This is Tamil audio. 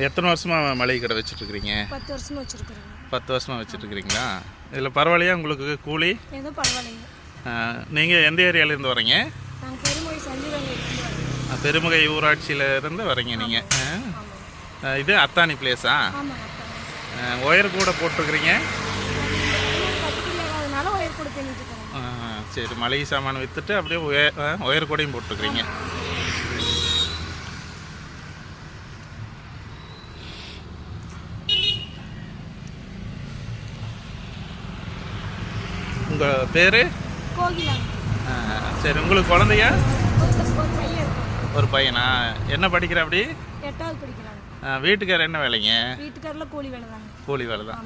எத்தனை வருஷமாக மளிகை கடை வச்சுட்ருக்கிறீங்க? 10 வருஷமாக வச்சுருக்குறேங்க. 10 வருஷமாக வச்சுட்ருக்கிறீங்களா? இதில் பரவாயில்லையா உங்களுக்கு கூலி? ஏதோ பரவாயில்லைங்க. நீங்கள் எந்த ஏரியாவிலேருந்து வரீங்க? நாங்கள் பெருமுகை சந்திரங்கலேருந்து வரோம். பெருமுகை ஊராட்சியிலேருந்து வரீங்க நீங்கள்? இது அத்தானி பிளேஸா? ஆமாங்க. ஒயர் கூட போட்டிருக்கிறீங்க? அதனால ஒயர் கூட பண்ணிட்டு இருக்கோம். சரி, மளிகை சாமான் விற்றுட்டு அப்படியே ஒயர் கூடையும் போட்டிருக்கிறீங்க. உங்கள் பேர்? கோகிலா. சரி, உங்களுக்கு குழந்தையா? ஒரு பையன். ஒரு பையனா? என்ன படிக்கிற அப்படி? 8வது படிக்கிறாங்க. வீட்டுக்காரர் என்ன வேலைங்க? வீட்டுக்காரில் கூலி வேலை தாங்க. கூலி வேலை தான்.